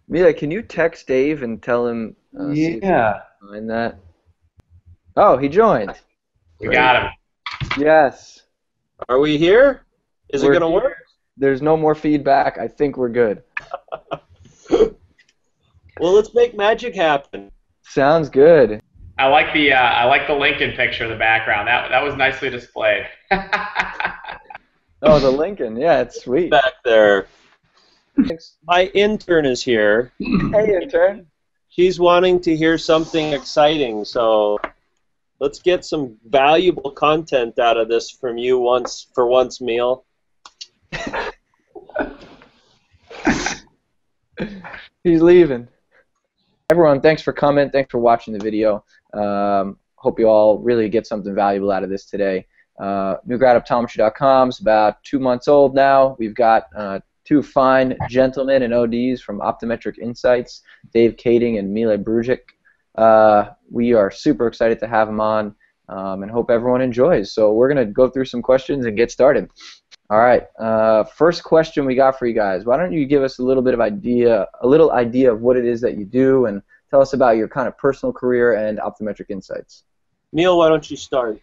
Mila, can you text Dave and tell him, see if he Yeah. can find that? Oh, he joined. We Great. got him. Yes, Are we here? Is it we're going to here. work? There's no more feedback. I think we're good. Well, let's make magic happen. Sounds good. I like the Lincoln picture in the background. That was nicely displayed. Oh, the Lincoln. Yeah, it's sweet. Back there. Thanks. My intern is here. Hey, intern. She's wanting to hear something exciting, so let's get some valuable content out of this from you for once, Meal. He's leaving. Everyone, thanks for coming. Thanks for watching the video. Hope you all really get something valuable out of this today. NewGradOptometry.com is about 2 months old now. We've got two fine gentlemen and ODs from Optometric Insights, Dave Kading and Mile Brujic. We are super excited to have them on and hope everyone enjoys. So we're going to go through some questions and get started. All right. First question we got for you guys. Why don't you give us a little idea of what it is that you do, and tell us about your kind of personal career and Optometric Insights. Meal, why don't you start?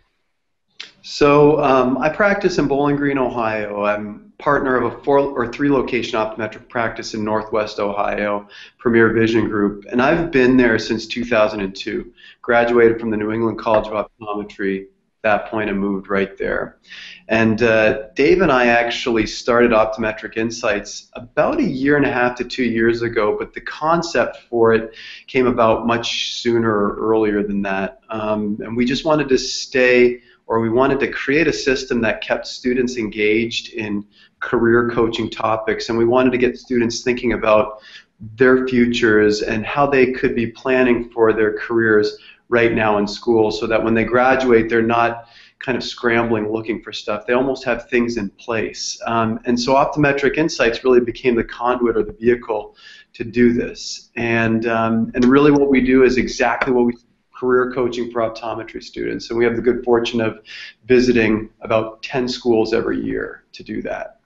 So I practice in Bowling Green, Ohio. I'm partner of a 4 or 3 location optometric practice in Northwest Ohio, Premier Vision Group, and I've been there since 2002. Graduated from the New England College of Optometry at that point and moved right there. And Dave and I actually started Optometric Insights about 1.5 to 2 years ago, but the concept for it came about much sooner or earlier than that. And we just wanted to we wanted to create a system that kept students engaged in career coaching topics, and we wanted to get students thinking about their futures and how they could be planning for their careers right now in school, so that when they graduate they're not kind of scrambling looking for stuff. They almost have things in place. And so Optometric Insights really became the conduit or the vehicle to do this. And really what we do is exactly what we career coaching for optometry students, and we have the good fortune of visiting about 10 schools every year to do that.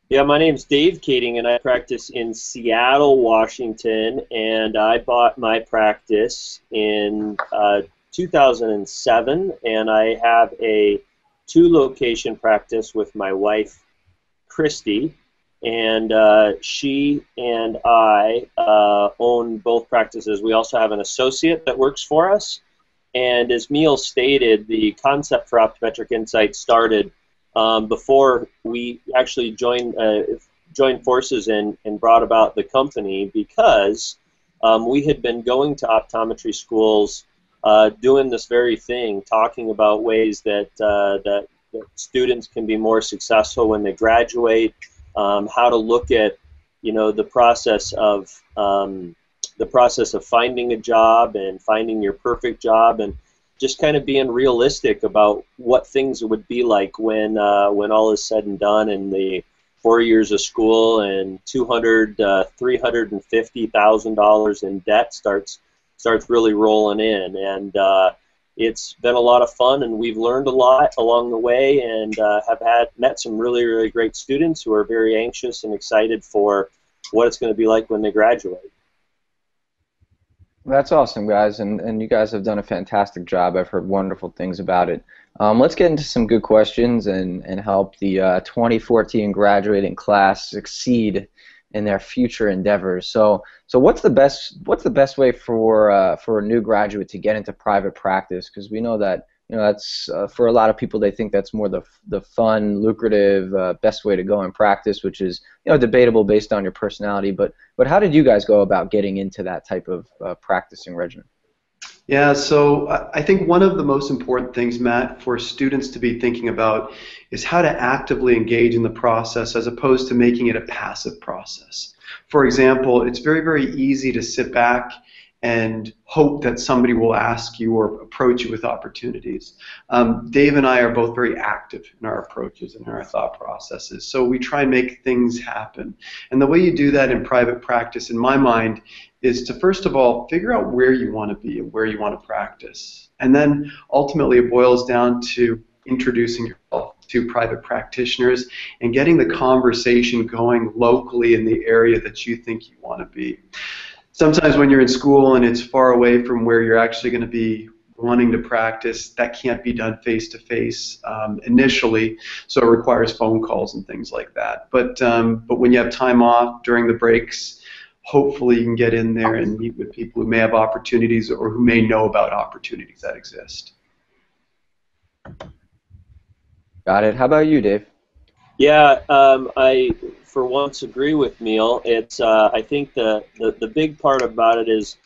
Yeah, my name's Dave Kading, and I practice in Seattle, Washington, and I bought my practice in 2007, and I have a 2-location practice with my wife, Christy, and she and I own both practices. We also have an associate that works for us, and as Meal stated, the concept for Optometric Insight started before we actually joined forces and brought about the company, because we had been going to optometry schools doing this very thing, talking about ways that students can be more successful when they graduate, how to look at, the process of finding a job and finding your perfect job, and just kind of being realistic about what things would be like when all is said and done, and the 4 years of school and $350,000 in debt starts really rolling in. And it's been a lot of fun, and we've learned a lot along the way, and have met some really great students who are very anxious and excited for what it's going to be like when they graduate. That's awesome, guys, and you guys have done a fantastic job. I've heard wonderful things about it. Let's get into some good questions and help the 2014 graduating class succeed in their future endeavors. So what's the best way for a new graduate to get into private practice? Because we know that that's for a lot of people, they think that's more the fun, lucrative, best way to go in practice, which is debatable based on your personality. But how did you guys go about getting into that type of practicing regimen? Yeah, so I think one of the most important things, Matt, for students to be thinking about is how to actively engage in the process as opposed to making it a passive process. For example, it's very easy to sit back and hope that somebody will ask you or approach you with opportunities. Dave and I are both very active in our approaches and in our thought processes, so we try and make things happen. And the way you do that in private practice, in my mind, is to first of all figure out where you want to be and where you want to practice. And then ultimately it boils down to introducing yourself to private practitioners and getting the conversation going locally in the area that you think you want to be. Sometimes when you're in school and it's far away from where you're actually going to be wanting to practice, that can't be done face-to-face initially, so it requires phone calls and things like that. But when you have time off during the breaks, hopefully you can get in there and meet with people who may have opportunities or who may know about opportunities that exist. Got it. How about you, Dave? Yeah, I for once agree with Neil. It's I think the big part about it is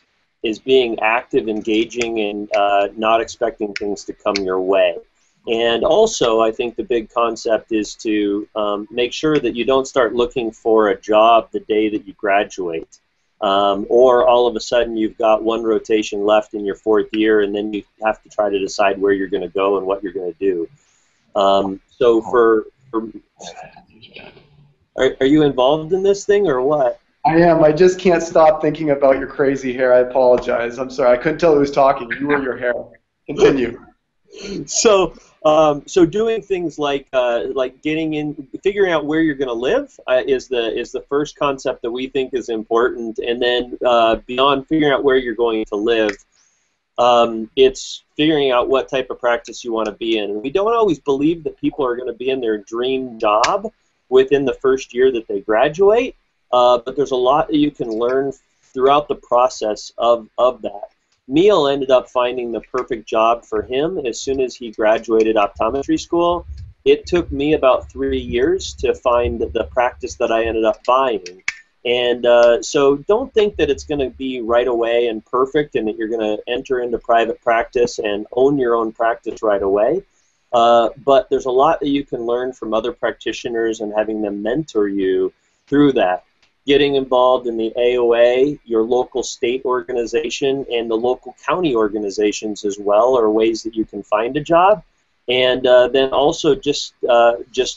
being active, engaging, and not expecting things to come your way. And also, I think the big concept is to make sure that you don't start looking for a job the day that you graduate, or all of a sudden you've got one rotation left in your 4th year, and then you have to try to decide where you're going to go and what you're going to do. So are you involved in this thing or what? I am. I just can't stop thinking about your crazy hair. I apologize. I'm sorry. I couldn't tell who was talking. You or your hair. Continue. So doing things like figuring out where you're going to live is the first concept that we think is important, and then beyond figuring out where you're going to live, it's figuring out what type of practice you want to be in. And we don't always believe that people are going to be in their dream job within the first year that they graduate, but there's a lot that you can learn throughout the process of that. Neil ended up finding the perfect job for him as soon as he graduated optometry school. It took me about 3 years to find the practice that I ended up buying. And so don't think that it's going to be right away and perfect and that you're going to enter into private practice and own your own practice right away. But there's a lot that you can learn from other practitioners and having them mentor you through that. Getting involved in the AOA, your local state organization, and the local county organizations as well are ways that you can find a job. And then also just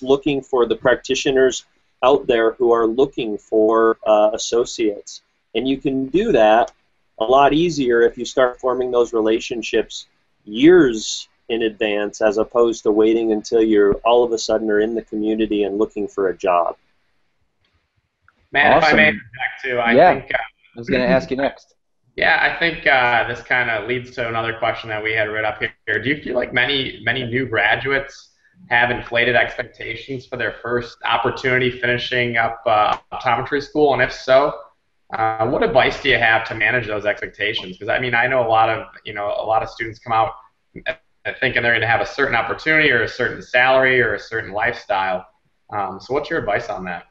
looking for the practitioners out there who are looking for associates. And you can do that a lot easier if you start forming those relationships years in advance as opposed to waiting until you're all of a sudden are in the community and looking for a job. Matt, Awesome. if I may interject too, I think I was going to ask you next. Yeah, I think this kind of leads to another question that we had right up here. Do you feel like many new graduates have inflated expectations for their first opportunity finishing up optometry school? And if so, what advice do you have to manage those expectations? Because I mean, I know a lot of students come out thinking they're going to have a certain opportunity or a certain salary or a certain lifestyle. So what's your advice on that?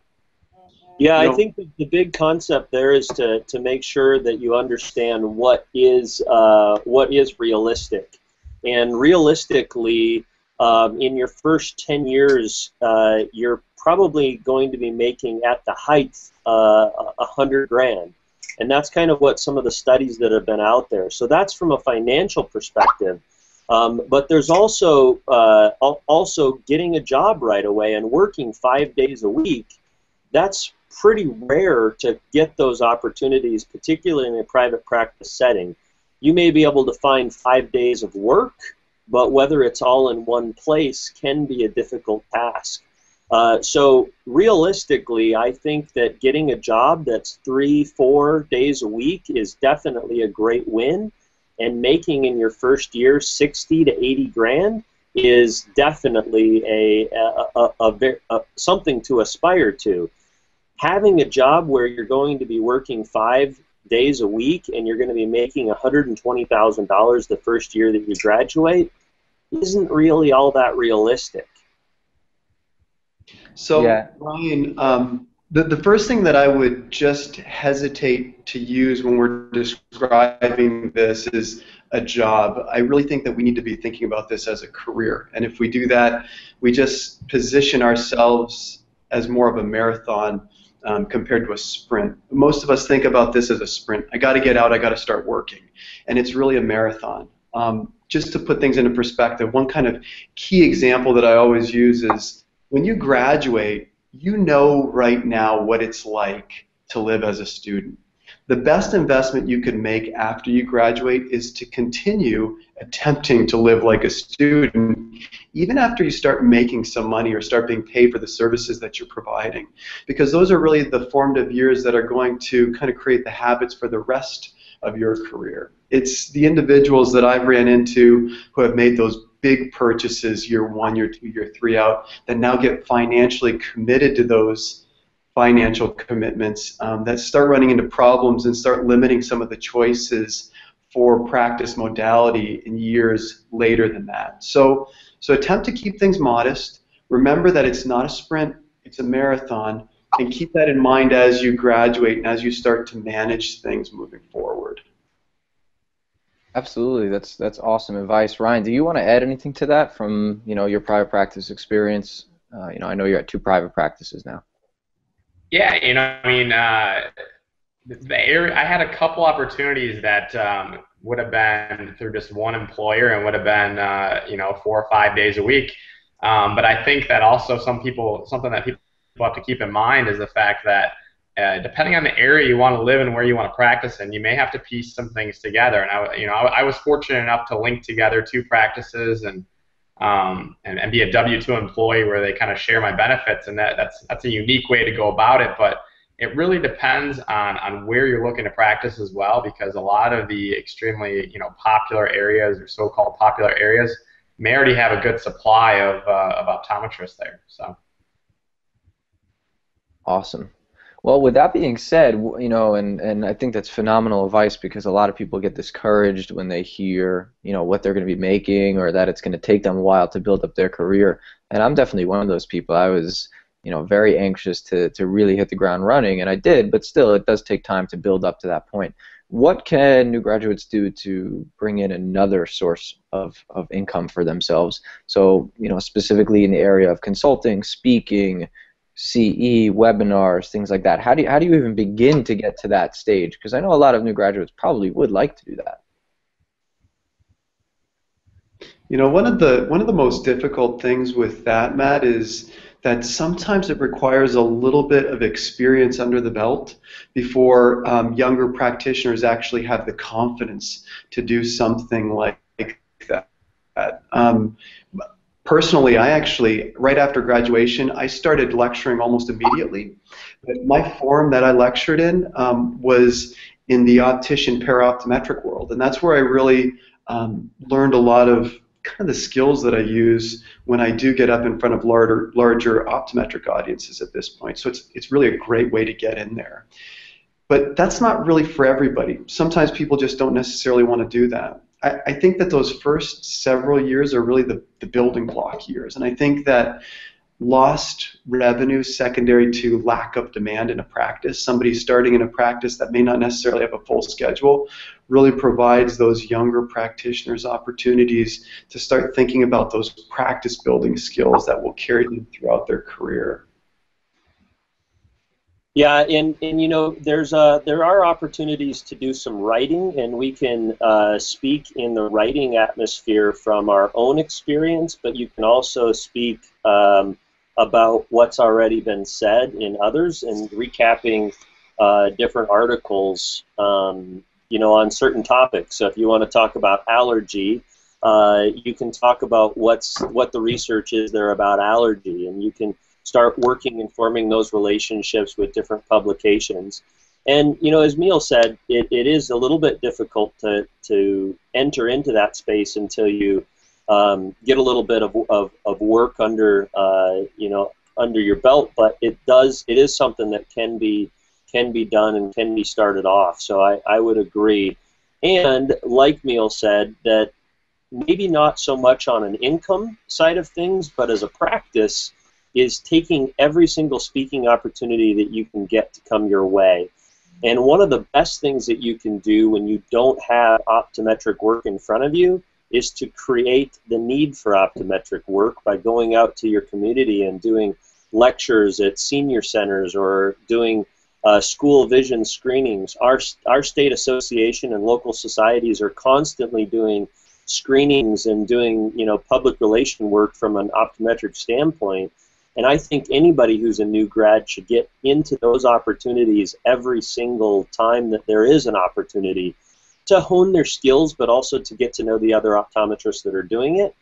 Yeah, I think the big concept there is to make sure that you understand what is realistic. And realistically, in your first 10 years, you're probably going to be making at the height $100,000, and that's kind of what some of the studies that have been out there. So that's from a financial perspective. But there's also getting a job right away and working 5 days a week. That's pretty rare to get those opportunities, particularly in a private practice setting. You may be able to find 5 days of work, but whether it's all in one place can be a difficult task. So realistically, I think that getting a job that's 3-4 days a week is definitely a great win, and making in your first year 60 to 80 grand is definitely something to aspire to. Having a job where you're going to be working 5 days a week and you're going to be making $120,000 the first year that you graduate isn't really all that realistic. So, yeah. Ryan, the first thing that I would just hesitate to use when we're describing this is a job. I really think that we need to be thinking about this as a career. And if we do that, we just position ourselves as more of a marathon compared to a sprint. Most of us think about this as a sprint. I got to get out, I got to start working. And it's really a marathon. Just to put things into perspective, one kind of key example that I always use is when you graduate, you know right now what it's like to live as a student. The best investment you can make after you graduate is to continue attempting to live like a student, even after you start making some money or start being paid for the services that you're providing. Because those are really the formative years that are going to kind of create the habits for the rest of your career. It's the individuals that I've ran into who have made those big purchases year 1, year 2, year 3 out that now get financially committed to those financial commitments that start running into problems and start limiting some of the choices for practice modality in years later than that. So attempt to keep things modest. Remember that it's not a sprint, it's a marathon, and keep that in mind as you graduate and as you start to manage things moving forward. Absolutely, that's awesome advice. Ryan, do you want to add anything to that from your private practice experience? I know you're at 2 private practices now. Yeah, I mean, the area, I had a couple opportunities that would have been through just one employer and would have been 4 or 5 days a week. But I think that also something that people have to keep in mind is the fact that depending on the area you want to live in, where you want to practice in, you may have to piece some things together. And I was fortunate enough to link together 2 practices and be a W-2 employee where they kind of share my benefits, and that's a unique way to go about it. But it really depends on where you're looking to practice as well, because a lot of the extremely popular areas or so-called popular areas may already have a good supply of optometrists there. So awesome. Well, with that being said, and I think that's phenomenal advice, because a lot of people get discouraged when they hear, what they're going to be making, or that it's going to take them a while to build up their career. And I'm definitely one of those people. I was, very anxious to really hit the ground running, and I did, but still, it does take time to build up to that point. What can new graduates do to bring in another source of income for themselves? So, specifically in the area of consulting, speaking, CE, webinars, things like that. How do you even begin to get to that stage? Because I know a lot of new graduates probably would like to do that. One of the most difficult things with that, Matt, is that sometimes it requires a little bit of experience under the belt before younger practitioners actually have the confidence to do something like that. Personally, I actually, right after graduation, I started lecturing almost immediately. But my forum that I lectured in was in the optician para-optometric world, and that's where I really learned a lot of kind of the skills that I use when I do get up in front of larger optometric audiences at this point. So it's really a great way to get in there. But that's not really for everybody. Sometimes people just don't necessarily want to do that. I think that those first several years are really the building block years, and I think that lost revenue secondary to lack of demand in a practice, somebody starting in a practice that may not necessarily have a full schedule, really provides those younger practitioners opportunities to start thinking about those practice building skills that will carry them throughout their career. Yeah, and there are opportunities to do some writing, and we can speak in the writing atmosphere from our own experience, but you can also speak about what's already been said in others and recapping different articles, on certain topics. So if you want to talk about allergy, you can talk about what the research is there about allergy, and you can start working and forming those relationships with different publications. And as Neil said, it is a little bit difficult to enter into that space until you get a little bit of work under under your belt. But it is something that can be done and can be started off. So I would agree. And like Neil said, that maybe not so much on an income side of things, but as a practice, is taking every single speaking opportunity that you can get to come your way. And one of the best things that you can do when you don't have optometric work in front of you is to create the need for optometric work by going out to your community and doing lectures at senior centers or doing school vision screenings. Our state association and local societies are constantly doing screenings and doing public relation work from an optometric standpoint. And I think anybody who's a new grad should get into those opportunities every single time that there is an opportunity to hone their skills, but also to get to know the other optometrists that are doing it.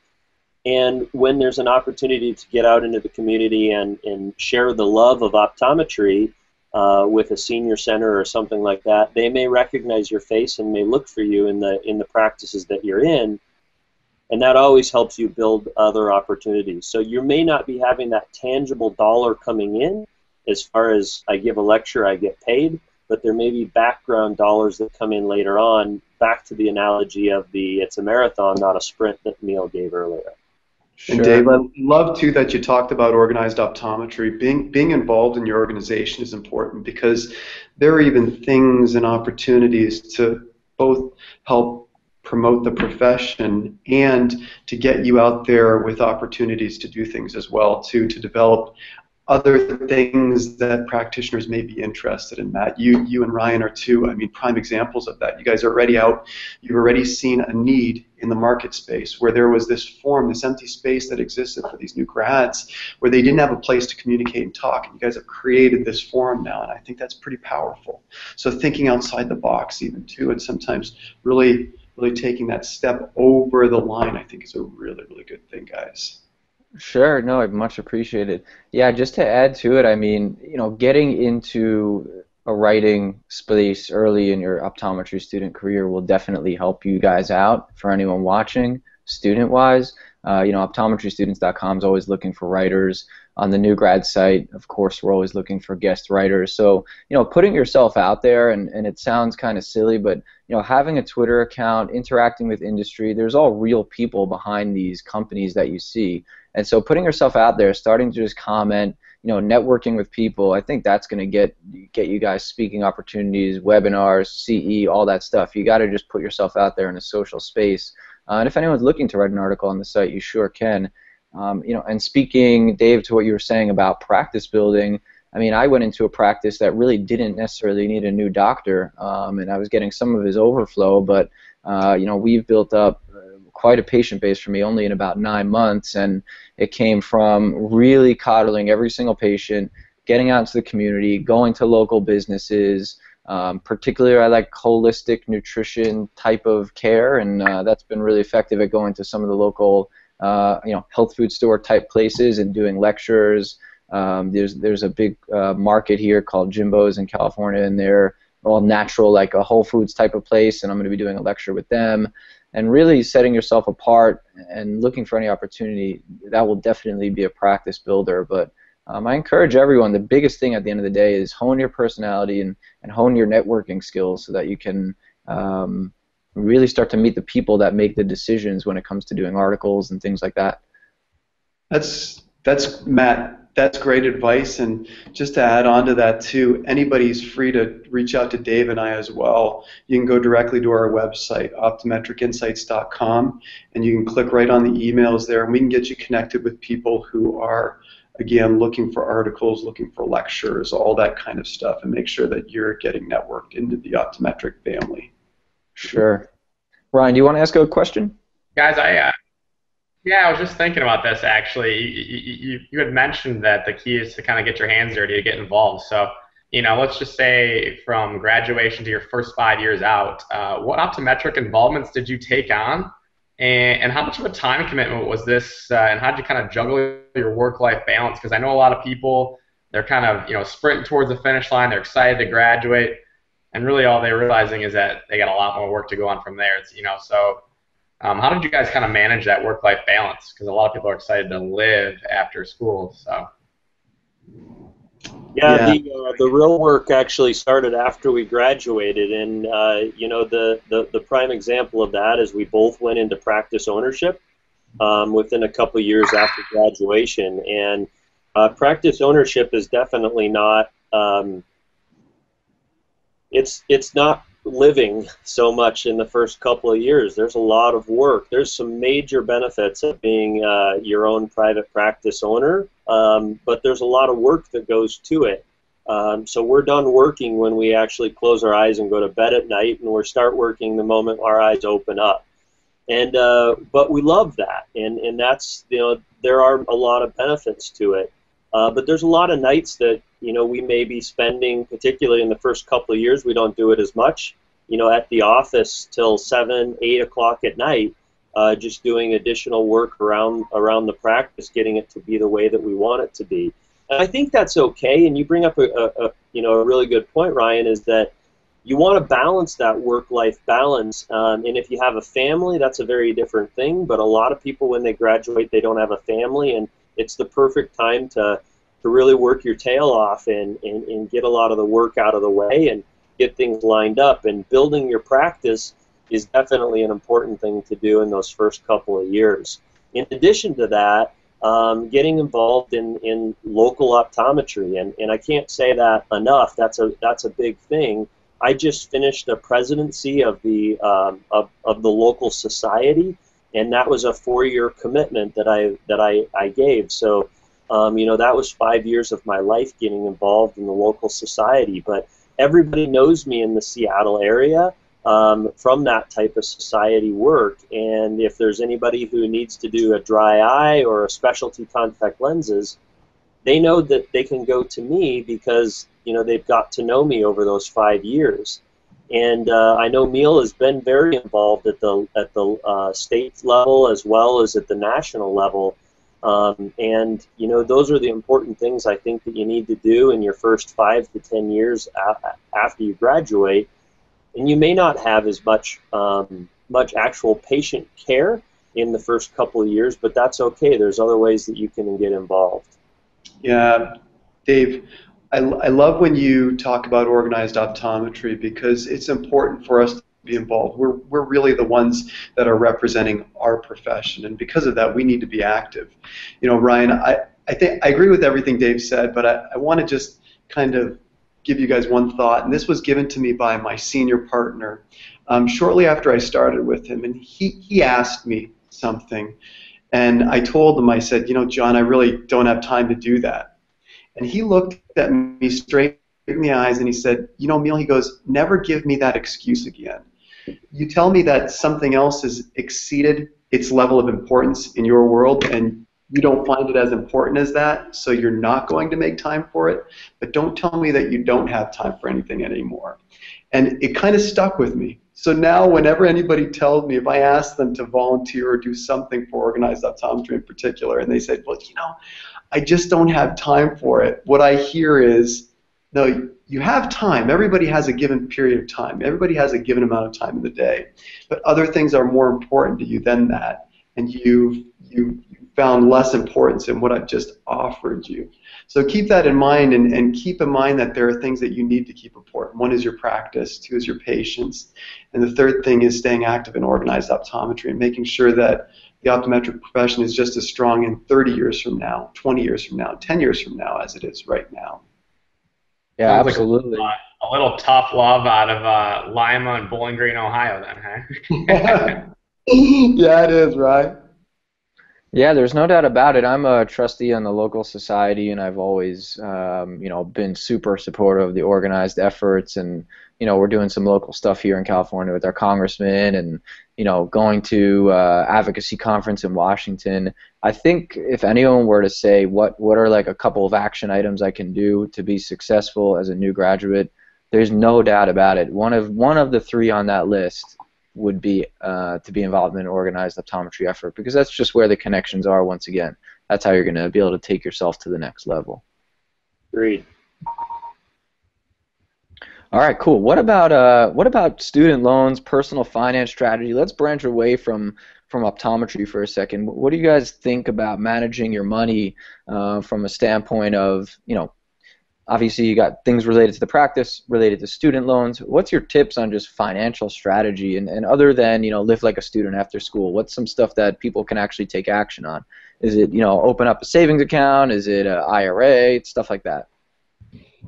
And when there's an opportunity to get out into the community and share the love of optometry with a senior center or something like that, they may recognize your face and may look for you in the practices that you're in. And that always helps you build other opportunities. So you may not be having that tangible dollar coming in as far as I give a lecture, I get paid, but there may be background dollars that come in later on, back to the analogy of it's a marathon, not a sprint that Neil gave earlier. Sure. And Dave, I love too that you talked about organized optometry. Being involved in your organization is important because there are even things and opportunities to both help promote the profession and to get you out there with opportunities to do things as well too, to develop other things that practitioners may be interested in. Matt, you and Ryan are two, I mean, prime examples of that. You guys are already out, you've already seen a need in the market space where there was this form, this empty space that existed for these new grads where they didn't have a place to communicate and talk, and you guys have created this forum now, and I think that's pretty powerful. So thinking outside the box even too, and sometimes really taking that step over the line, I think is a really, really good thing, guys. Sure, no, I much appreciated. Yeah, just to add to it, I mean, you know, getting into a writing space early in your optometry student career will definitely help you guys out. For anyone watching, student-wise, you know, optometrystudents.com is always looking for writers. On the new grad site, of course, we're always looking for guest writers. So, you know, putting yourself out there, and it sounds kind of silly, but, you know, having a Twitter account, interacting with industry, there's all real people behind these companies that you see. And so putting yourself out there, starting to just comment, you know, networking with people, I think that's going to get you guys speaking opportunities, webinars, CE, all that stuff. You got to just put yourself out there in a social space. And if anyone's looking to write an article on the site, you sure can. You know, and speaking, Dave, to what you were saying about practice building, I mean, I went into a practice that really didn't necessarily need a new doctor, and I was getting some of his overflow, but, you know, we've built up quite a patient base for me only in about 9 months, and it came from really coddling every single patient, getting out into the community, going to local businesses. Particularly, I like holistic nutrition type of care, and that's been really effective at going to some of the local you know, health food store type places and doing lectures. There's a big market here called Jimbo's in California, and they're all natural, like a Whole Foods type of place, and I'm going to be doing a lecture with them. And really setting yourself apart and looking for any opportunity, that will definitely be a practice builder. But I encourage everyone, the biggest thing at the end of the day is hone your personality and hone your networking skills so that you can really start to meet the people that make the decisions when it comes to doing articles and things like that. That's Matt. That's great advice, and just to add on to that too, anybody's free to reach out to Dave and I as well. You can go directly to our website, optometricinsights.com, and you can click right on the emails there, and we can get you connected with people who are, again, looking for articles, looking for lectures, all that kind of stuff, and make sure that you're getting networked into the optometric family. Sure. Ryan, do you want to ask a question? Guys, I was just thinking about this actually. You had mentioned that the key is to kind of get your hands dirty, to get involved. So, you know, let's just say from graduation to your first 5 years out, what optometric involvements did you take on, and how much of a time commitment was this, and how did you kind of juggle your work-life balance? Because I know a lot of people, they're kind of, you know, sprinting towards the finish line, they're excited to graduate, and really all they're realizing is that they got a lot more work to go on from there. It's, you know, so. How did you guys kind of manage that work-life balance? Because a lot of people are excited to live after school. So. Yeah. The real work actually started after we graduated, and you know, the prime example of that is we both went into practice ownership within a couple years after graduation, and practice ownership is definitely not. It's not living so much in the first couple of years. There's a lot of work. There's some major benefits of being your own private practice owner, but there's a lot of work that goes to it. So we're done working when we actually close our eyes and go to bed at night, and we start working the moment our eyes open up. And but we love that, and that's, you know, there are a lot of benefits to it. But there's a lot of nights that, we may be spending, particularly in the first couple of years, we don't do it as much, at the office till 7, 8 o'clock at night, just doing additional work around the practice, getting it to be the way that we want it to be. And I think that's okay. And you bring up a really good point, Ryan, is that you want to balance that work-life balance. And if you have a family, that's a very different thing. But a lot of people, when they graduate, they don't have a family, and it's the perfect time to really work your tail off and get a lot of the work out of the way and get things lined up. And building your practice is definitely an important thing to do in those first couple of years. In addition to that, getting involved in local optometry, and I can't say that enough. That's a big thing. I just finished a presidency of the local society, and that was a 4-year commitment that I gave. So, that was 5 years of my life getting involved in the local society. But everybody knows me in the Seattle area from that type of society work. And if there's anybody who needs to do a dry eye or a specialty contact lenses, they know that they can go to me because they've got to know me over those 5 years. And I know Neil has been very involved at the state level as well as at the national level. And those are the important things I think that you need to do in your first 5 to 10 years after you graduate. And you may not have as much actual patient care in the first couple of years, but that's okay. There's other ways that you can get involved. Yeah, Dave, I love when you talk about organized optometry because it's important for us to be involved. We're really the ones that are representing our profession, and because of that, we need to be active. Ryan, I think I agree with everything Dave said, but I want to just kind of give you guys one thought, and this was given to me by my senior partner shortly after I started with him, and he asked me something, and I told him, I said, John, I really don't have time to do that. And he looked at me straight in the eyes and he said, Neil, he goes, never give me that excuse again. You tell me that something else has exceeded its level of importance in your world and you don't find it as important as that, so you're not going to make time for it, but don't tell me that you don't have time for anything anymore. And it kind of stuck with me. So now whenever anybody tells me, if I ask them to volunteer or do something for organized optometry in particular, and they say, well, I just don't have time for it, what I hear is, no, you have time. Everybody has a given period of time. Everybody has a given amount of time in the day. But other things are more important to you than that. And you found less importance in what I've just offered you. So keep that in mind, and keep in mind that there are things that you need to keep important. One is your practice, 2 is your patients, and the 3rd thing is staying active in organized optometry and making sure that the optometric profession is just as strong in 30 years from now, 20 years from now, 10 years from now as it is right now. Yeah, Sounds absolutely. Like a little tough love out of Lima and Bowling Green, Ohio, then, huh? Yeah, it is, right? Yeah, there's no doubt about it. I'm a trustee on the local society, and I've always, been super supportive of the organized efforts. And we're doing some local stuff here in California with our congressman, and going to advocacy conference in Washington. I think if anyone were to say what are like a couple of action items I can do to be successful as a new graduate, there's no doubt about it. One of the 3 on that list would be to be involved in an organized optometry effort, because that's just where the connections are. Once again, that's how you're going to be able to take yourself to the next level. Agreed. All right, cool. What about student loans, personal finance strategy? Let's branch away from optometry for a second. What do you guys think about managing your money from a standpoint of, obviously you got things related to the practice, related to student loans. What's your tips on just financial strategy, and other than, live like a student after school? What's some stuff that people can actually take action on? Is it, open up a savings account? Is it an IRA? Stuff like that.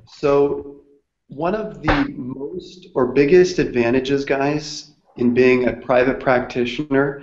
So one of the most or biggest advantages, guys, in being a private practitioner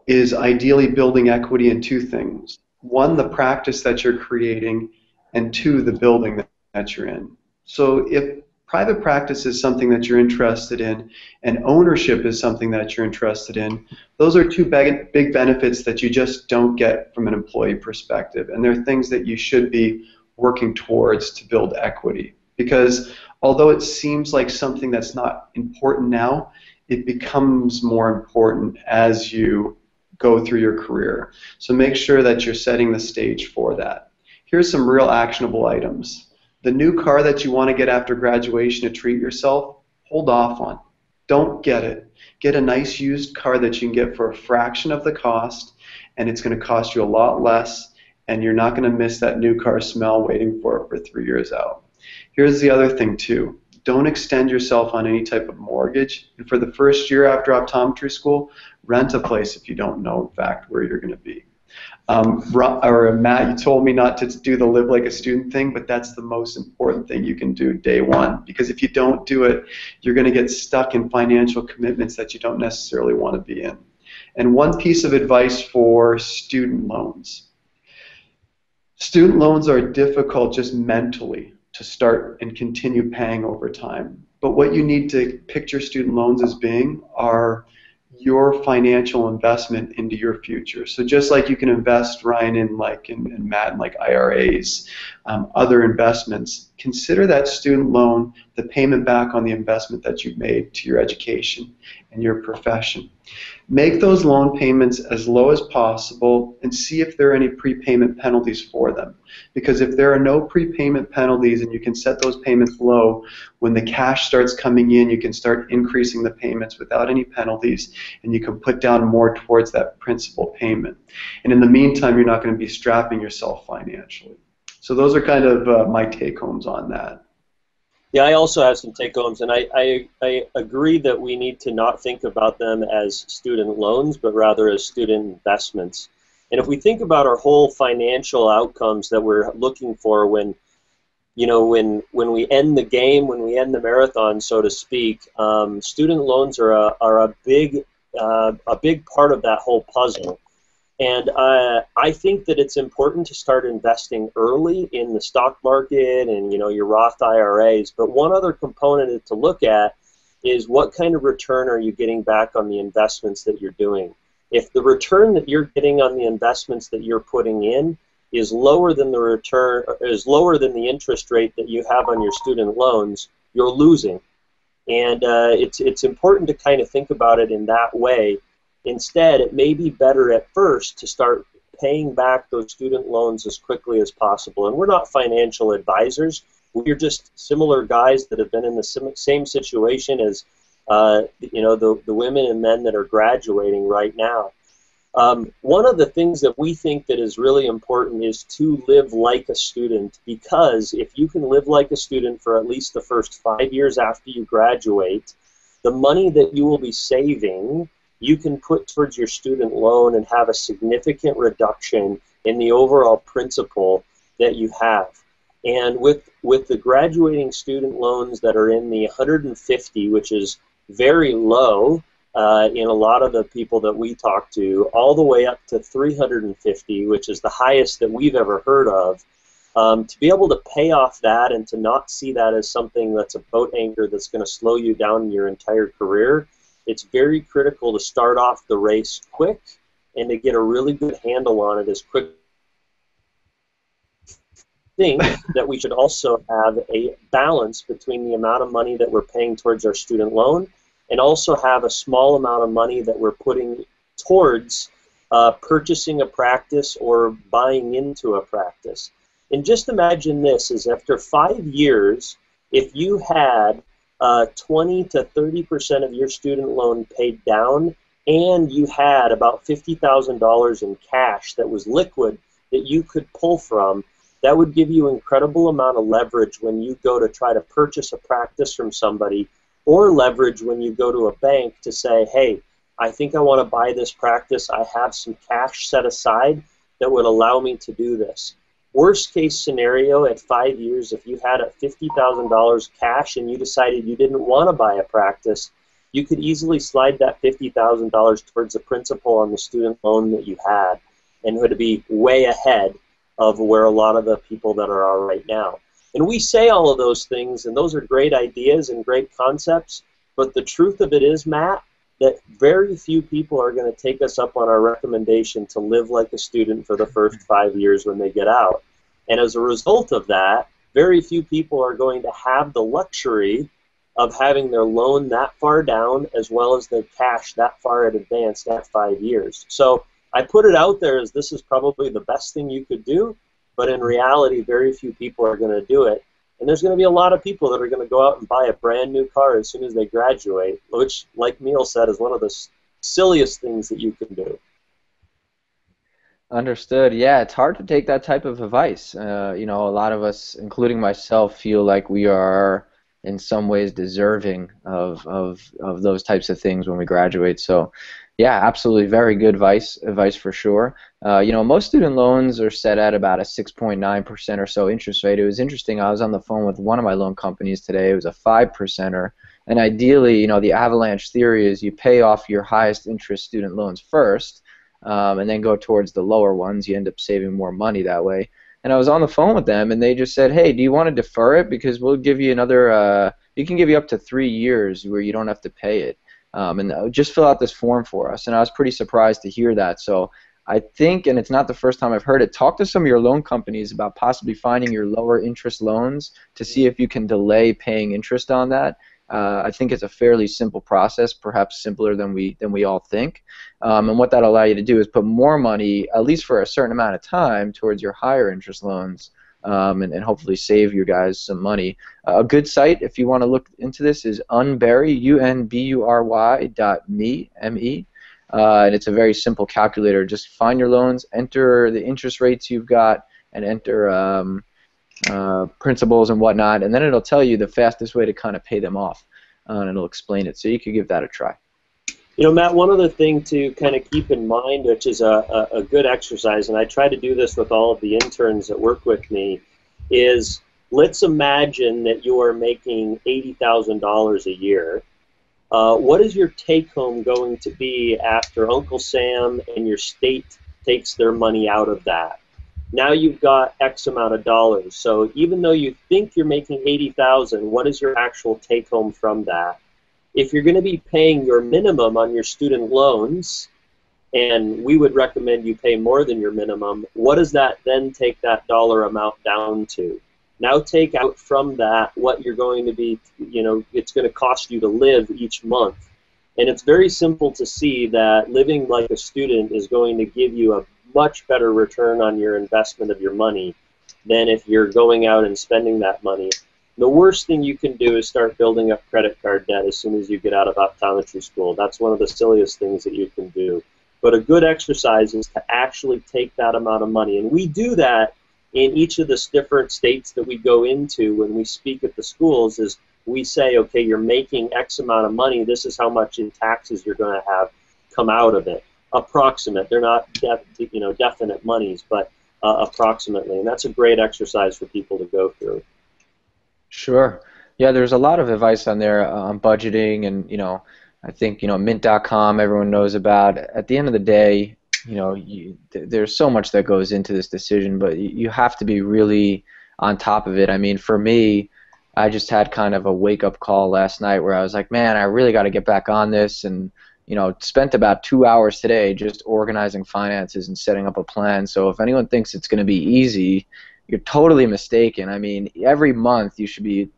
is ideally building equity in 2 things. 1, the practice that you're creating, and 2, the building that you're in. So if private practice is something that you're interested in, and ownership is something that you're interested in, those are two big benefits that you just don't get from an employee perspective. And they're things that you should be working towards to build equity. Because although it seems like something that's not important now, it becomes more important as you go through your career. So make sure that you're setting the stage for that. Here's some real actionable items. The new car that you want to get after graduation to treat yourself, hold off on. Don't get it. Get a nice used car that you can get for a fraction of the cost, and it's going to cost you a lot less, and you're not going to miss that new car smell waiting for it for 3 years out. Here's the other thing too. Don't extend yourself on any type of mortgage. And for the first year after optometry school, rent a place if you don't know, in fact, where you're going to be. Matt, you told me not to do the live like a student thing, but that's the most important thing you can do day one. Because if you don't do it, you're going to get stuck in financial commitments that you don't necessarily want to be in. And one piece of advice for student loans. Student loans are difficult just mentally to start and continue paying over time. But what you need to picture student loans as being are your financial investment into your future. So just like you can invest, Ryan, in Matt, in like IRAs, other investments, consider that student loan the payment back on the investment that you've made to your education and your profession. Make those loan payments as low as possible and see if there are any prepayment penalties for them. Because if there are no prepayment penalties and you can set those payments low, when the cash starts coming in, you can start increasing the payments without any penalties, and you can put down more towards that principal payment. And in the meantime, you're not going to be strapping yourself financially. So those are kind of my take-homes on that. Yeah, I also have some take-homes, and I agree that we need to not think about them as student loans, but rather as student investments. And if we think about our whole financial outcomes that we're looking for when we end the game, when we end the marathon, so to speak, student loans are a big part of that whole puzzle. And I think that it's important to start investing early in the stock market and your Roth IRAs. But one other component to look at is what kind of return are you getting back on the investments that you're doing. If the return that you're getting on the investments that you're putting in is lower than the interest rate that you have on your student loans, you're losing. And it's important to kind of think about it in that way. Instead, it may be better at first to start paying back those student loans as quickly as possible. And we're not financial advisors. We're just similar guys that have been in the same situation as the women and men that are graduating right now. One of the things that we think that is really important is to live like a student, because if you can live like a student for at least the first 5 years after you graduate, the money that you will be saving you can put towards your student loan and have a significant reduction in the overall principal that you have. And with the graduating student loans that are in the 150, which is very low in a lot of the people that we talk to, all the way up to 350, which is the highest that we've ever heard of, to be able to pay off that and to not see that as something that's a boat anchor that's going to slow you down in your entire career, it's very critical to start off the race quick and to get a really good handle on it as quick. I think that we should also have a balance between the amount of money that we're paying towards our student loan and also have a small amount of money that we're putting towards purchasing a practice or buying into a practice. And just imagine this, is after 5 years, if you had 20 to 30% of your student loan paid down, and you had about $50,000 in cash that was liquid that you could pull from, that would give you an incredible amount of leverage when you go to try to purchase a practice from somebody, or leverage when you go to a bank to say, hey, I think I want to buy this practice. I have some cash set aside that would allow me to do this. Worst case scenario, at 5 years, if you had $50,000 cash and you decided you didn't want to buy a practice, you could easily slide that $50,000 towards the principal on the student loan that you had, and would be way ahead of where a lot of the people that are right now. And we say all of those things, and those are great ideas and great concepts, but the truth of it is, Matt, that very few people are going to take us up on our recommendation to live like a student for the first 5 years when they get out. And as a result of that, very few people are going to have the luxury of having their loan that far down as well as their cash that far in advance at 5 years. So I put it out there as this is probably the best thing you could do, but in reality, very few people are going to do it. And there's going to be a lot of people that are going to go out and buy a brand new car as soon as they graduate, which, like Neil said, is one of the silliest things that you can do. Understood. Yeah, it's hard to take that type of advice. You know, a lot of us, including myself, feel like we are in some ways deserving of those types of things when we graduate. So, yeah, absolutely, very good advice for sure. You know, most student loans are set at about a 6.9% or so interest rate. It was interesting. I was on the phone with one of my loan companies today. It was a 5%er. And ideally, you know, the avalanche theory is you pay off your highest interest student loans first, and then go towards the lower ones. You end up saving more money that way. And I was on the phone with them, and they just said, hey, do you want to defer it? Because we'll give you another, you can give you up to 3 years where you don't have to pay it. And just fill out this form for us. And I was pretty surprised to hear that. So I think, and it's not the first time I've heard it, talk to some of your loan companies about possibly finding your lower interest loans to see if you can delay paying interest on that. I think it's a fairly simple process, perhaps simpler than we all think. And what that'll allow you to do is put more money, at least for a certain amount of time, towards your higher interest loans, and hopefully save you guys some money. A good site, if you want to look into this, is unbury, unbury.me, M-E. And it's a very simple calculator. Just find your loans, enter the interest rates you've got, and enter principals and whatnot, and then it'll tell you the fastest way to kind of pay them off, and it'll explain it. So you could give that a try. You know, Matt, one other thing to kind of keep in mind, which is a good exercise, and I try to do this with all of the interns that work with me, is let's imagine that you are making $80,000 a year. What is your take-home going to be after Uncle Sam and your state takes their money out of that? Now you've got X amount of dollars. So even though you think you're making $80,000, what is your actual take-home from that? If you're going to be paying your minimum on your student loans, and we would recommend you pay more than your minimum, what does that then take that dollar amount down to? Now take out from that what you're going to be, you know, it's going to cost you to live each month. And it's very simple to see that living like a student is going to give you a much better return on your investment of your money than if you're going out and spending that money. The worst thing you can do is start building up credit card debt as soon as you get out of optometry school. That's one of the silliest things that you can do. But a good exercise is to actually take that amount of money. And we do that in each of the different states that we go into when we speak at the schools. Is we say, okay, you're making X amount of money. This is how much in taxes you're going to have come out of it. Approximate. They're not definite monies, but approximately. And that's a great exercise for people to go through. Sure. Yeah, there's a lot of advice on there on budgeting, and I think Mint.com everyone knows about. At the end of the day, there's so much that goes into this decision, but you have to be really on top of it. I mean, for me, I just had kind of a wake-up call last night where I was like, man, I really got to get back on this, and spent about 2 hours today just organizing finances and setting up a plan. So if anyone thinks it's going to be easy, you're totally mistaken. I mean, every month you should be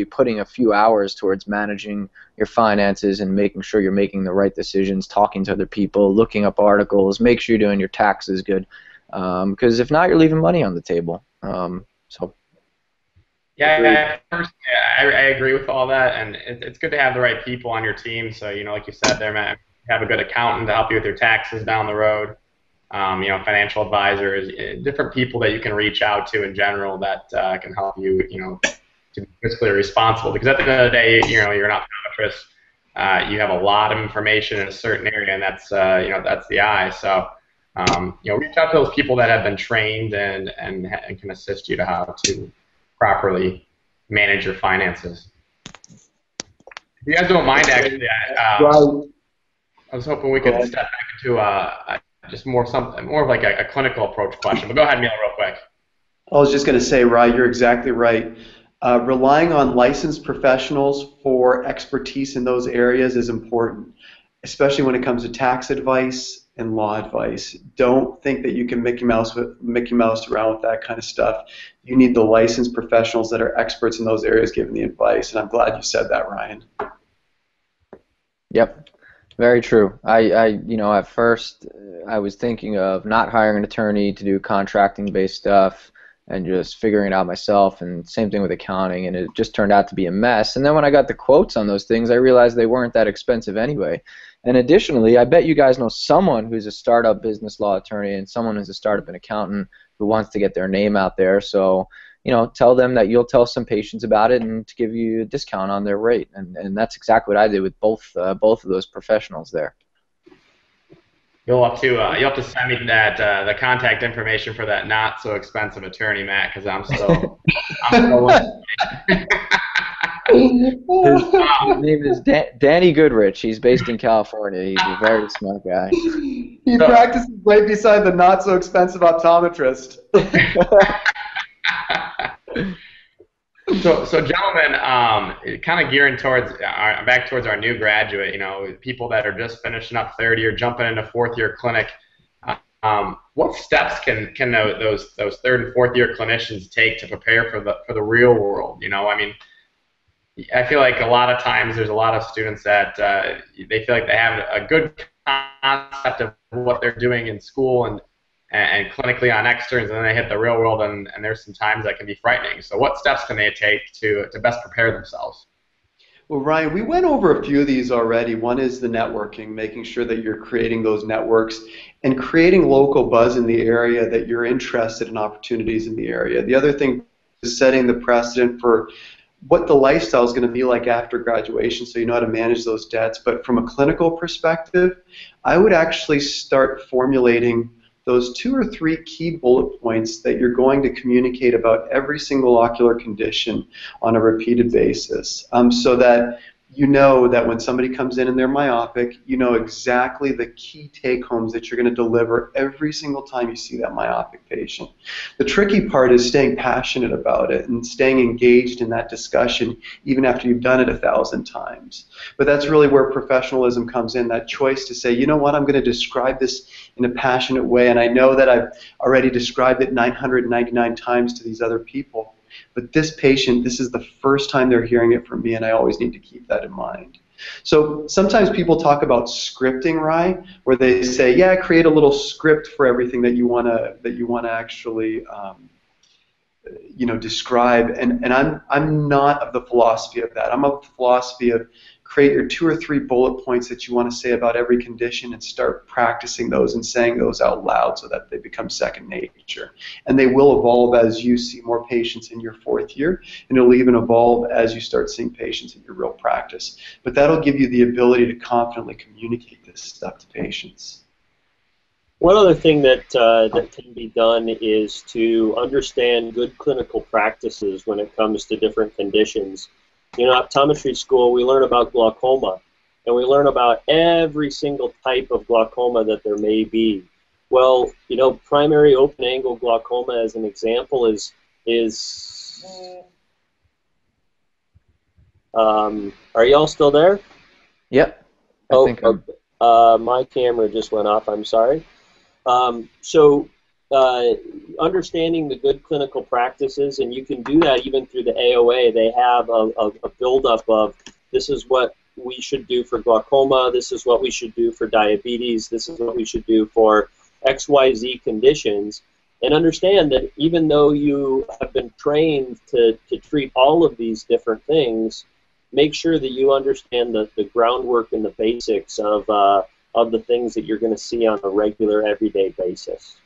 putting a few hours towards managing your finances and making sure you're making the right decisions, talking to other people, looking up articles, make sure you're doing your taxes good, because if not, you're leaving money on the table. Yeah, I agree with all that, and it's good to have the right people on your team. So, like you said there, Matt, have a good accountant to help you with your taxes down the road. Financial advisors, different people that you can reach out to in general that can help you, to be fiscally responsible. Because at the end of the day, you're an optometrist. You have a lot of information in a certain area, and that's the eye. So, reach out to those people that have been trained and can assist you to how to properly manage your finances. If you guys don't mind, actually, I was hoping we could step back into just more of like a clinical approach question. But go ahead, Neil, real quick. I was just going to say, Rye, you're exactly right. Relying on licensed professionals for expertise in those areas is important, especially when it comes to tax advice and law advice. Don't think that you can Mickey Mouse around with that kind of stuff. You need the licensed professionals that are experts in those areas giving the advice, and I'm glad you said that, Ryan. Yep, very true. At first I was thinking of not hiring an attorney to do contracting-based stuff and just figuring it out myself, and same thing with accounting, and it just turned out to be a mess. And then when I got the quotes on those things, I realized they weren't that expensive anyway. And additionally, I bet you guys know someone who's a startup business law attorney and someone who's a startup and accountant who wants to get their name out there. So, tell them that you'll tell some patients about it and to give you a discount on their rate. And that's exactly what I did with both of those professionals there. You'll have to send me that the contact information for that not so expensive attorney, Matt, because I'm still His name is Danny Goodrich. He's based in California. He's a very smart guy. He practices right beside the not so expensive optometrist. So gentlemen, kind of gearing back towards our new graduate, people that are just finishing up third year, jumping into fourth year clinic. What steps can those third and fourth year clinicians take to prepare for the real world? I feel like a lot of times there's a lot of students that they feel like they have a good concept of what they're doing in school and clinically on externs, and then they hit the real world, and there's some times that can be frightening. So what steps can they take to best prepare themselves? Well, Ryan, we went over a few of these already. One is the networking, making sure that you're creating those networks and creating local buzz in the area, that you're interested in opportunities in the area. The other thing is setting the precedent for what the lifestyle is going to be like after graduation, so you know how to manage those debts. But from a clinical perspective, I would actually start formulating those 2 or 3 key bullet points that you're going to communicate about every single ocular condition on a repeated basis, so that you know that when somebody comes in and they're myopic, you know exactly the key take-homes that you're going to deliver every single time you see that myopic patient. The tricky part is staying passionate about it and staying engaged in that discussion even after you've done it 1,000 times. But that's really where professionalism comes in, that choice to say, you know what, I'm going to describe this in a passionate way, and I know that I've already described it 999 times to these other people. But this patient, this is the first time they're hearing it from me, and I always need to keep that in mind. So sometimes people talk about scripting, right? Where they say, yeah, create a little script for everything that you want to actually describe. And I'm not of the philosophy of that. I'm of the philosophy of create your 2 or 3 bullet points that you want to say about every condition and start practicing those and saying those out loud so that they become second nature. And they will evolve as you see more patients in your 4th year, and it'll even evolve as you start seeing patients in your real practice. But that'll give you the ability to confidently communicate this stuff to patients. One other thing that can be done is to understand good clinical practices when it comes to different conditions. Optometry school, we learn about glaucoma, and we learn about every single type of glaucoma that there may be. Well, primary open-angle glaucoma, as an example, is are y'all still there? Yep. My camera just went off. I'm sorry. Understanding the good clinical practices, and you can do that even through the AOA. They have a buildup of, this is what we should do for glaucoma, this is what we should do for diabetes, this is what we should do for XYZ conditions, and understand that even though you have been trained to treat all of these different things, make sure that you understand the groundwork and the basics of the things that you're going to see on a regular, everyday basis.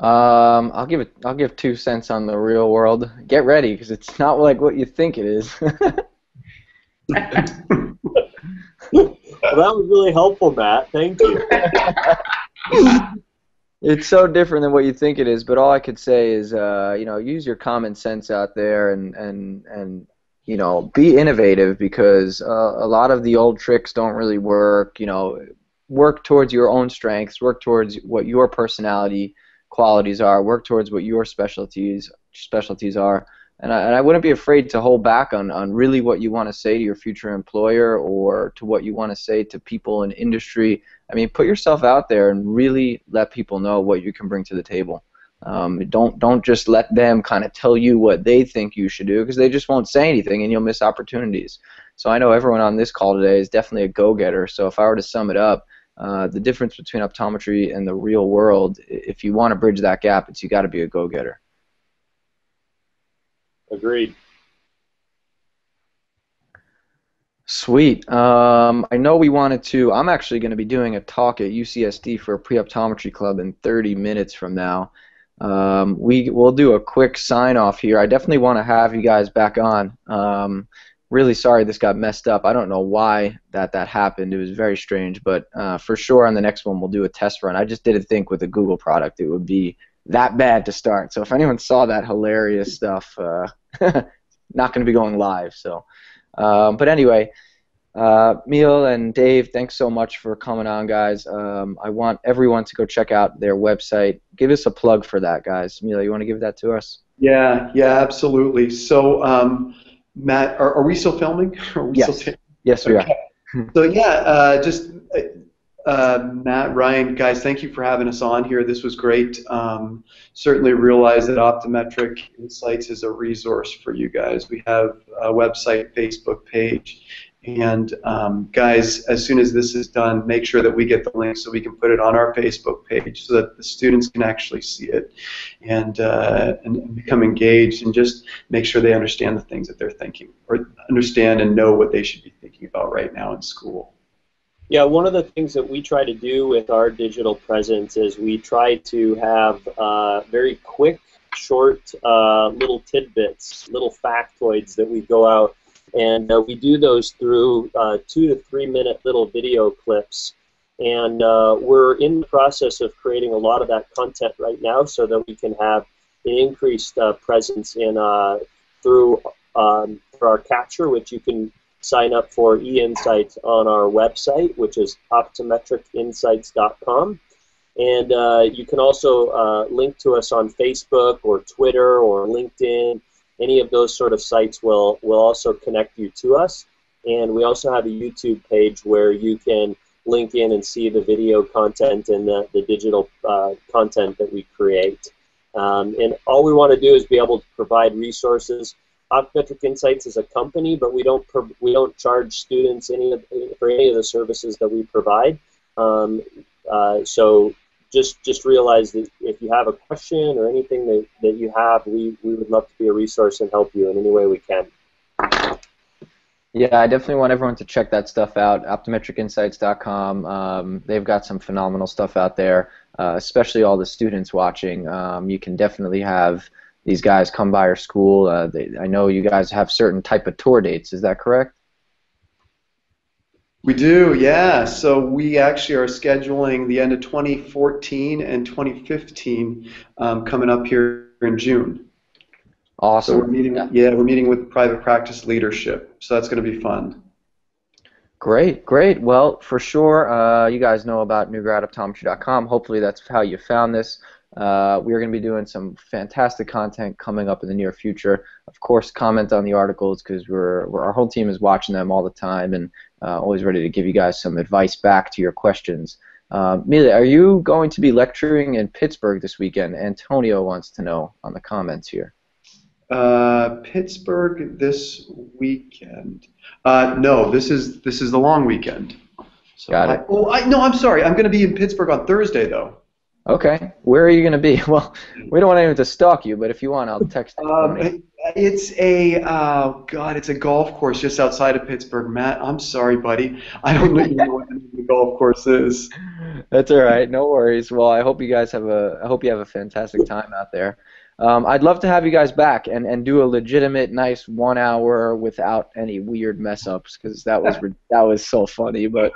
I'll give 2 cents on the real world. Get ready, because it's not like what you think it is. Well, that was really helpful, Matt. Thank you. It's so different than what you think it is. But all I could say is, use your common sense out there and be innovative, because a lot of the old tricks don't really work. work towards your own strengths, work towards what your personality qualities are, work towards what your specialties are, and I wouldn't be afraid to hold back on really what you want to say to your future employer or to what you want to say to people in industry. I mean, put yourself out there and really let people know what you can bring to the table. Don't just let them kind of tell you what they think you should do, because they just won't say anything and you'll miss opportunities. So I know everyone on this call today is definitely a go-getter. So if I were to sum it up, the difference between optometry and the real world, if you want to bridge that gap, it's you got to be a go-getter. Agreed. Sweet. I know we wanted to. I'm actually going to be doing a talk at UCSD for a pre-optometry club in 30 minutes from now. We'll do a quick sign-off here. I definitely want to have you guys back on. Really sorry this got messed up. I don't know why that happened. It was very strange, but for sure on the next one we'll do a test run. I just didn't think with a Google product it would be that bad to start. So if anyone saw that hilarious stuff, not going to be going live. So, but anyway, Neil and Dave, thanks so much for coming on, guys. I want everyone to go check out their website. Give us a plug for that, guys. Neil, you want to give that to us? Yeah, absolutely. So, Matt, are we still filming? Yes, we are. So yeah, just Matt, Ryan, guys, thank you for having us on here. This was great. Certainly realize that Optometric Insights is a resource for you guys. We have a website, Facebook page, and guys, as soon as this is done, make sure that we get the link so we can put it on our Facebook page so that the students can actually see it and become engaged, and just make sure they understand the things that they're thinking, or understand and know what they should be thinking about right now in school. Yeah, one of the things that we try to do with our digital presence is we try to have very quick, short little tidbits, little factoids that we go out, and we do those through 2 to 3 minute little video clips. And we're in the process of creating a lot of that content right now so that we can have an increased presence in through our capture, which you can sign up for e-insights on our website, which is optometricinsights.com. And you can also link to us on Facebook or Twitter or LinkedIn. Any of those sort of sites will also connect you to us. And we also have a YouTube page where you can link in and see the video content and the digital content that we create. And all we want to do is be able to provide resources. Optometric Insights is a company, but we don't charge students for any of the services that we provide. So just realize that if you have a question or anything that you have, we would love to be a resource and help you in any way we can. Yeah, I definitely want everyone to check that stuff out, optometricinsights.com. They've got some phenomenal stuff out there, especially all the students watching. You can definitely have these guys come by our school. I know you guys have certain type of tour dates. Is that correct? We do, yeah. So we actually are scheduling the end of 2014 and 2015 coming up here in June. Awesome. So we're meeting, we're meeting with private practice leadership. So that's going to be fun. Great, great. Well, for sure, you guys know about newgradoptometry.com. Hopefully that's how you found this. We are going to be doing some fantastic content coming up in the near future. Of course, comment on the articles, because our whole team is watching them all the time and always ready to give you guys some advice back to your questions. Mila, are you going to be lecturing in Pittsburgh this weekend? Antonio wants to know on the comments here. Pittsburgh this weekend. No, this is the long weekend. So Got it. No, I'm sorry. I'm going to be in Pittsburgh on Thursday, though. Okay. Where are you going to be? Well, we don't want anyone to stalk you, but if you want, I'll text you. It's a it's a golf course just outside of Pittsburgh. Matt, I'm sorry, buddy. I don't even know what the golf course is. That's all right. No worries. Well, I hope you guys have a fantastic time out there. I'd love to have you guys back and do a legitimate, nice 1 hour without any weird mess ups, because that was so funny. But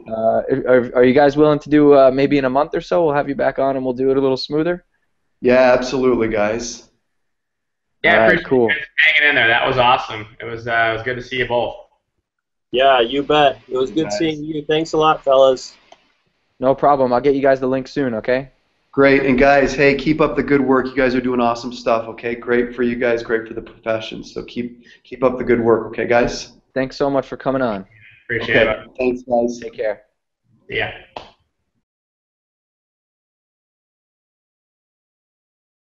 are you guys willing to do maybe in a month or so? We'll have you back on and we'll do it a little smoother. Yeah, absolutely, guys. Yeah, all right, appreciate cool. you guys hanging in there. That was awesome. It was good to see you both. Yeah, you bet. It was good seeing you. Thanks a lot, fellas. No problem. I'll get you guys the link soon, okay? Great. And guys, hey, keep up the good work. You guys are doing awesome stuff, okay? Great for you guys, great for the profession. So keep up the good work, okay, guys? Thanks so much for coming on. Appreciate it. Thanks, guys. Take care. Yeah.